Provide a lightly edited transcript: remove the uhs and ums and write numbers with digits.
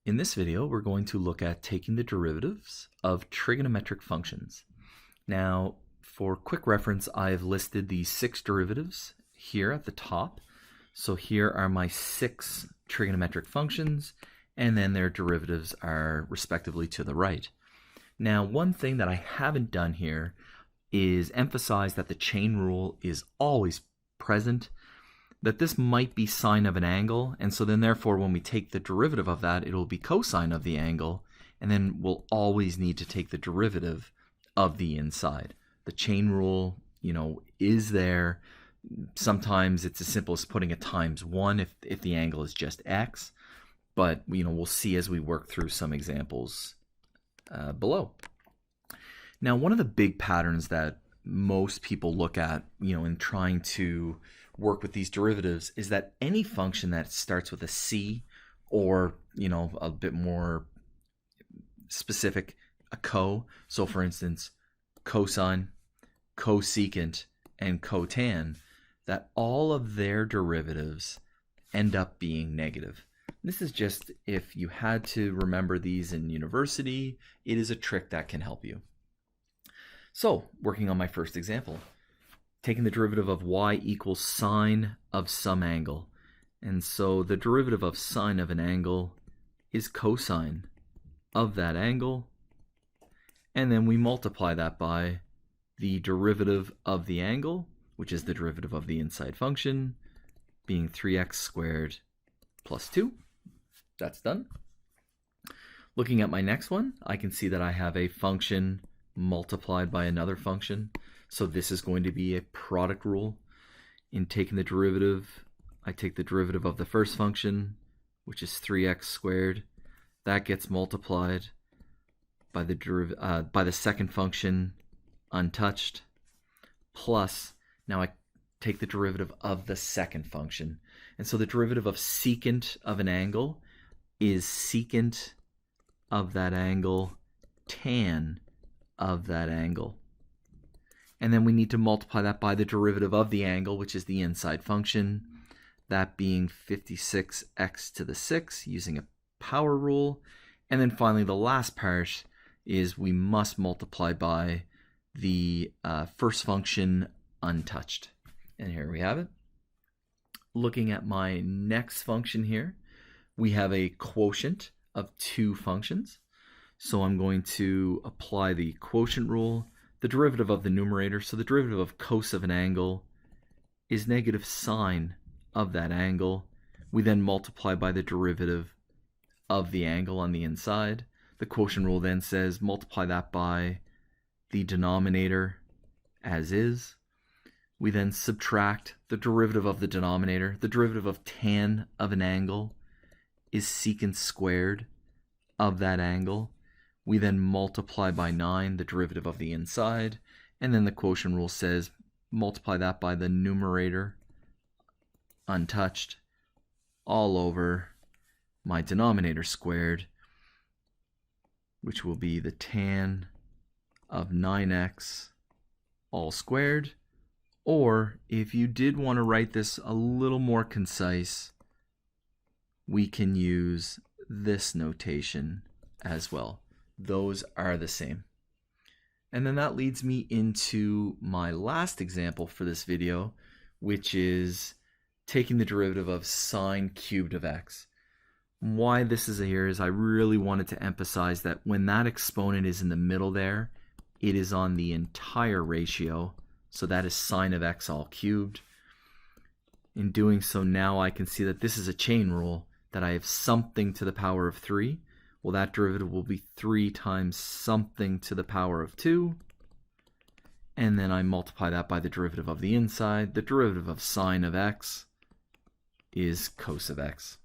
In this video, we're going to look at taking the derivatives of trigonometric functions. Now, for quick reference, I've listed the 6 derivatives here at the top. So here are my 6 trigonometric functions, and then their derivatives are respectively to the right. Now, one thing that I haven't done here is emphasize that the chain rule is always present, that this might be sine of an angle, and so then therefore when we take the derivative of that, it'll be cosine of the angle, and then we'll always need to take the derivative of the inside. The chain rule, is there. Sometimes it's as simple as putting a times 1 if the angle is just x, but we'll see as we work through some examples below. Now, one of the big patterns that most people look at, in trying to work with these derivatives is that any function that starts with a c, or a bit more specific, a co. So for instance, cosine, cosecant, and cotan, that all of their derivatives end up being negative. This is just if you had to remember these in university, it is a trick that can help you. So, working on my first example, taking the derivative of y equals sine of some angle. And so the derivative of sine of an angle is cosine of that angle. And then we multiply that by the derivative of the angle, which is the derivative of the inside function, being 3x squared plus 2. That's done. Looking at my next one, I can see that I have a function multiplied by another function. So this is going to be a product rule. In taking the derivative, I take the derivative of the first function, which is 3x squared. That gets multiplied by the second function, untouched, plus, now I take the derivative of the second function. And so the derivative of secant of an angle is secant of that angle tan of that angle. And then we need to multiply that by the derivative of the angle, which is the inside function, that being 56x to the 6 using a power rule. And then finally, the last part is we must multiply by the first function untouched. And here we have it. Looking at my next function here, we have a quotient of 2 functions. So I'm going to apply the quotient rule, the derivative of the numerator. So the derivative of cos of an angle is negative sine of that angle. We then multiply by the derivative of the angle on the inside. The quotient rule then says multiply that by the denominator as is. We then subtract the derivative of the denominator. The derivative of tan of an angle is secant squared of that angle. We then multiply by 9, the derivative of the inside, and then the quotient rule says multiply that by the numerator, untouched, all over my denominator squared, which will be the tan of 9x all squared. Or if you did want to write this a little more concise, we can use this notation as well. Those are the same. And then that leads me into my last example for this video, which is taking the derivative of sine cubed of x. Why this is here is I really wanted to emphasize that when that exponent is in the middle there, it is on the entire ratio. So that is sine of x all cubed. In doing so, now I can see that this is a chain rule, that I have something to the power of 3. Well, that derivative will be 3 times something to the power of 2. And then I multiply that by the derivative of the inside. The derivative of sine of x is cos of x.